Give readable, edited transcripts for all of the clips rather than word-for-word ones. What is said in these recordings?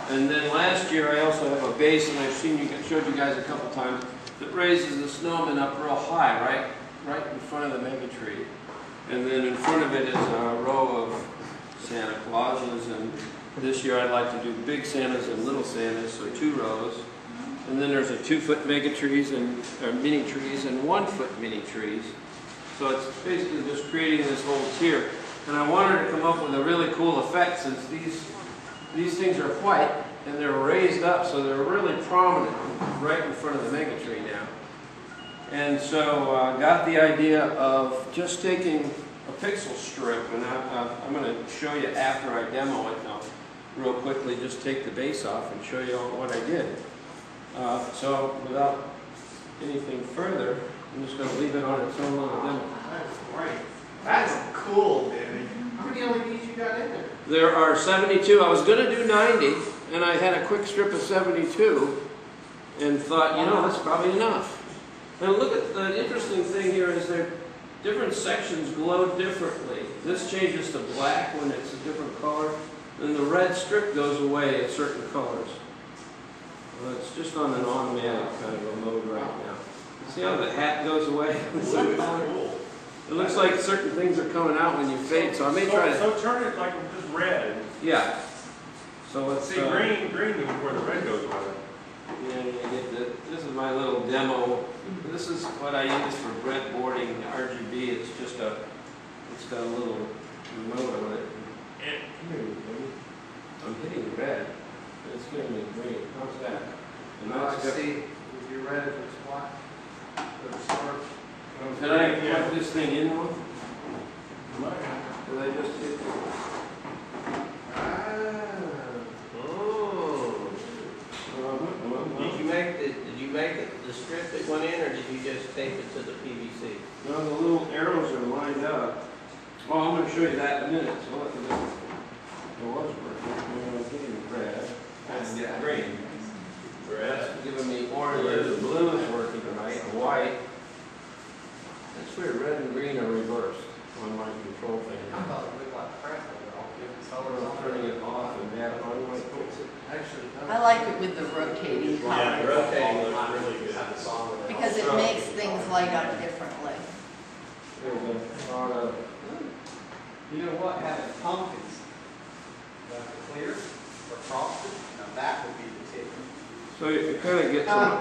And then last year I also have a base, and I've showed you guys a couple times, that raises the snowman up real high, right in front of the mega tree. And then in front of it is a row of Santa Clauses, and this year I'd like to do big Santas and little Santas, so 2 rows. And then there's a 2-foot mega trees and mini trees and 1-foot mini trees. So it's basically just creating this whole tier. And I wanted to come up with a really cool effect, since these things are white and they're raised up, so they're really prominent right in front of the mega tree now. And so I got the idea of just taking a pixel strip, and I'm going to show you after I demo it. Now, real quickly, just take the base off and show you what I did. So without anything further, I'm just going to leave it on its own little demo. That's great. That's cool, Danny. How many LEDs you got in there? There are 72. I was going to do 90, and I had a quick strip of 72, and thought, you know, that's probably enough. And look at the interesting thing here is that different sections glow differently. This changes to black when it's a different color, and the red strip goes away at certain colors. Well, it's just on an automatic kind of a mode right now. See how the hat goes away? It looks like certain things are coming out when you fade, so I may try to... So turn it like just red. Yeah. So let's see, green is where the red goes away. Yeah, you get this is my little demo. This is what I use for breadboarding RGB. It's just it's got a little remote on it. I'm hitting red. It's giving me green. How's that? And I see if you're red if it's black. Did I plug this thing in one? Did I just hit? Did you make the strip that went in, or did you just tape it to the PVC? No, the little arrows are lined up. Well, I'm going to show you that in a minute. So look at this. It was working. I'm getting red. And get green. Red. Giving me orange. The blue is working tonight. And white. That's weird. Red and green are reversed on my control thing. I thought it looked like crap. They're all different colors. I'm turning it off and back on my Actually, I like it with the rotating Yeah, color rotating looks really good. because it makes things light up differently. you know what? Having pumpkins clear or frosted, now that would be the tip. So you kind of get some.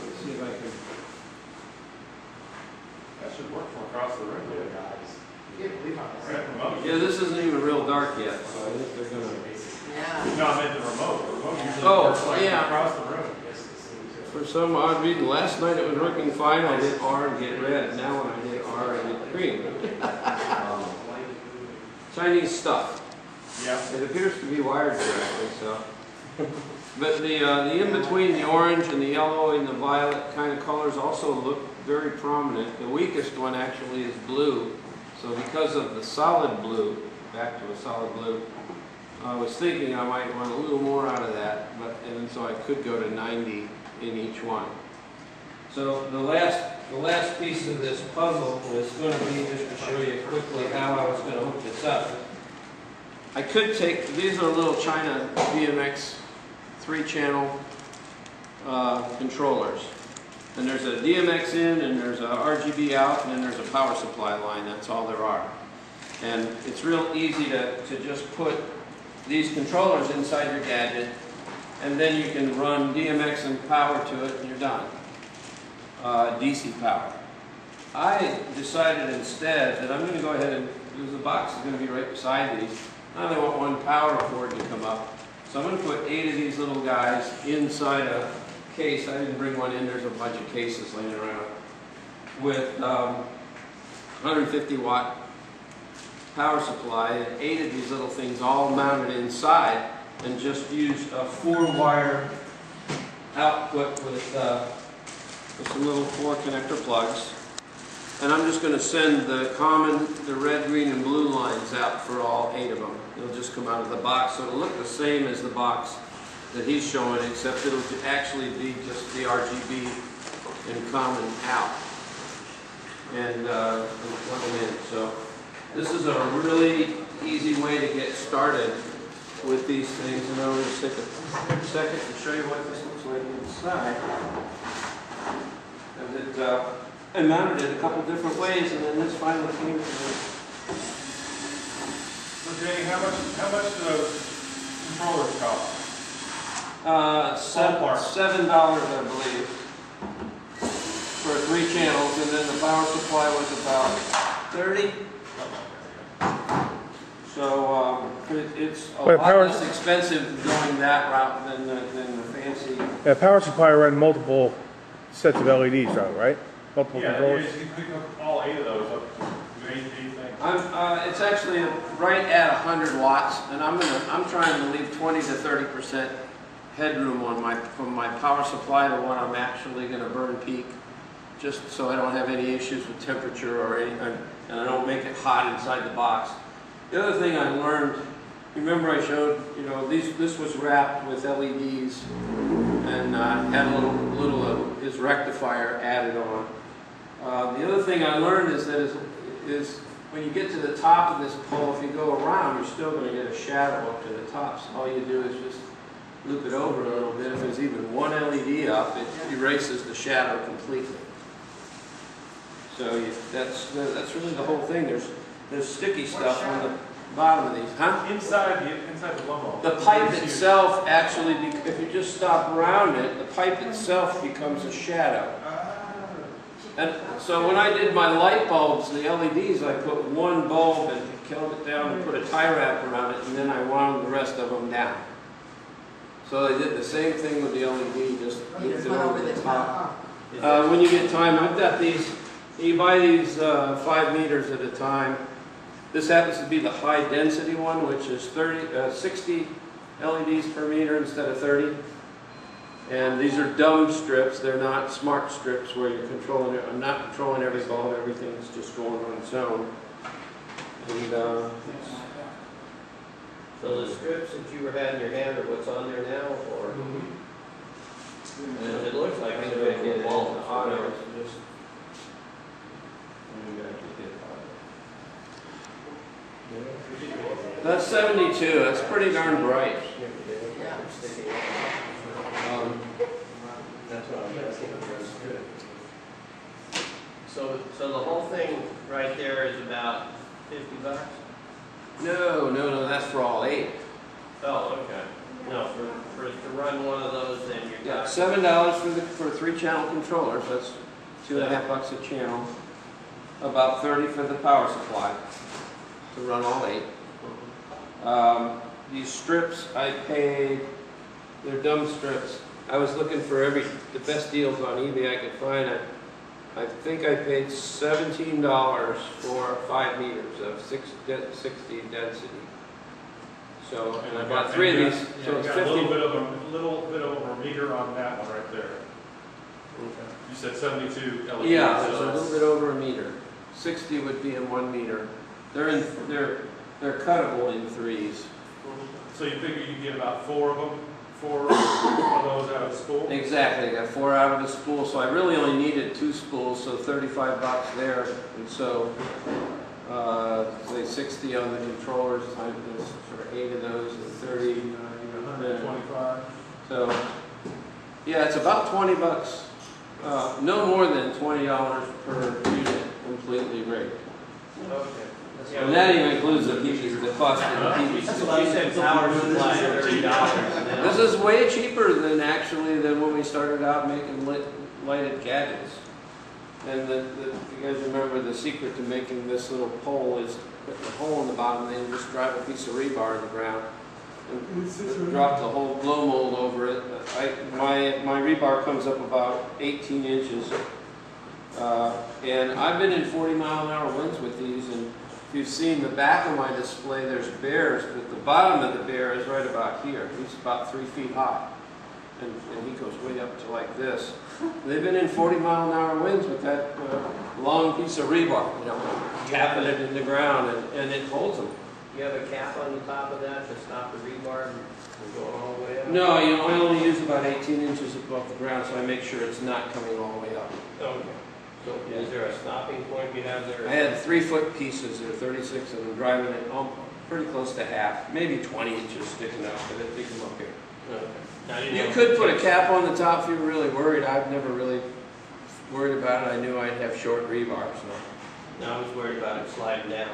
Let's see if I can. That should work from across the room, guys. You can't believe how Red remote. Yeah, this isn't even real dark yet, so I think they're going to. Yeah. No, I meant the remote. The remote usually works like yeah. across the room. For some odd reason, last night it was working fine. I hit R and get red. Now when I hit R, I get green. Chinese stuff. Yeah. It appears to be wired correctly, so. But the in between the orange and the yellow and the violet kind of colors also look very prominent. The weakest one actually is blue. So because of the solid blue, back to a solid blue, I was thinking I might want a little more out of that, and so I could go to 90 in each one. So the last piece of this puzzle was going to be just to show you quickly how I was going to hook this up. I could take, these are little China DMX 3-channel controllers. And there's a DMX in, and there's a RGB out, and then there's a power supply line. That's all there are. And it's real easy to just put these controllers inside your gadget, and then you can run DMX and power to it, and you're done. DC power. I decided instead that I'm going to go ahead and, because the box is going to be right beside these, I only want one power cord to come up. So I'm going to put 8 of these little guys inside a case. I didn't bring one in. There's a bunch of cases laying around with 150 watt power supply, and 8 of these little things all mounted inside, and just used a 4-wire output with some little 4 connector plugs. And I'm just going to send the red, green, and blue lines out for all 8 of them. It'll just come out of the box, so it'll look the same as the box that he's showing, except it'll actually be just the RGB and common out and plug them in. So this is a really easy way to get started with these things, and I'm going to take a second to show you what this looks like inside. I mounted it a couple different ways, and then this finally came to me. So Jenny, how much do those controllers cost? $7, I believe, for 3 channels, and then the power supply was about 30. So it's a lot less expensive going that route than the fancy. Yeah, power supply run multiple sets of LEDs though, right? Multiple Yeah, controllers. you can hook all 8 of those up to 8 things. It's actually right at 100 watts, and I'm trying to leave 20 to 30% headroom on from my power supply to what I'm actually going to burn peak, just so I don't have any issues with temperature or anything, and I don't make it hot inside the box. The other thing I learned, remember I showed, this was wrapped with LEDs and had a little of his rectifier added on. The other thing I learned is that is when you get to the top of this pole, if you go around, you're still going to get a shadow up to the top. So all you do is just loop it over a little bit. If there's even one LED up, it erases the shadow completely. So that's really the whole thing. There's sticky stuff on the bottom of these, huh? Inside the blow. The pipe itself actually, if you just stop around it, the pipe itself becomes a shadow. And so when I did my light bulbs, the LEDs, I put one bulb and held it down and put a tie wrap around it, and then I wound the rest of them down. So I did the same thing with the LED, just looped it over the top. When you get time, I've got these. You buy these 5 meters at a time. This happens to be the high density one, which is 60 LEDs per meter instead of 30. And these are dumb strips. They're not smart strips where you're controlling it. I'm not controlling every bulb. Everything's just going on its own. And So the strips that you had in your hand are what's on there now, or? And it looks like it's going to get involved in auto. that's 72. That's pretty darn bright. That's what I'm asking. So the whole thing right there is about $50? No, that's for all 8. Oh, okay. No, to run one of those, then you're Yeah, talking. $7 for 3-channel controllers. That's $2.50 a channel. About 30 for the power supply to run all 8. These strips I paid. They're dumb strips. I was looking for the best deals on eBay I could find. I think I paid $17 for 5 meters of 60 density. So, and I bought 3 of these. So it's 50. A little bit over a meter on that one right there. Okay. You said 72 LEDs. Yeah, so it's a little bit over a meter. 60 would be in 1 meter. They're cuttable in 3s. So you figure you get about 4 of them, 4 of those out of the spool? Exactly, I got 4 out of the spool, so I really only needed 2 spools, so $35 there. And so, say 60 on the controllers times this for 8 of those, and 30, 125. So, yeah, it's about $20. No more than $20 per unit, completely rigged. Okay. And that even includes the cost of the PVC. You said power supply at $30. This is way cheaper than when we started out making lighted gadgets. And you guys remember the secret to making this little pole is putting a hole in the bottom, and then you just drive a piece of rebar in the ground and drop the whole blow mold over it. My rebar comes up about 18 inches. And I've been in 40-mile-an-hour winds with these, and if you've seen the back of my display, there's bears, but the bottom of the bear is right about here. He's about 3 feet high, and he goes way up to like this. They've been in 40-mile-an-hour winds with that long piece of rebar, tapping it in the ground, and it holds them. You have a cap on the top of that to stop the rebar from going all the way up? No, I only use about 18 inches above the ground, so I make sure it's not coming all the way up. Okay. So is there a stopping point you have there? I had 3-foot pieces, there are 36 of them, driving it pretty close to half, maybe 20 inches sticking out, but they come up here. Okay. I didn't know You if could it put a takes- cap on the top if you were really worried. I've never really worried about it. I knew I'd have short rebar, so. No, I was worried about it sliding down.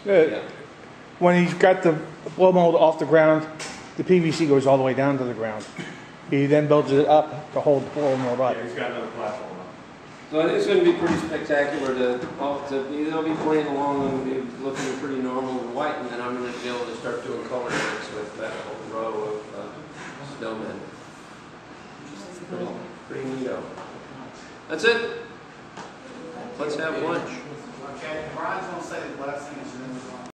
Yeah. When he's got the blow mold off the ground, the PVC goes all the way down to the ground. He then builds it up to hold the blow mold up. Yeah, he's got another platform up. So it's going to be pretty spectacular they'll be playing along and be looking pretty normal and white, and then I'm going to be able to start doing color mix with that whole row of snowmen. Pretty neato. That's it. Let's have one.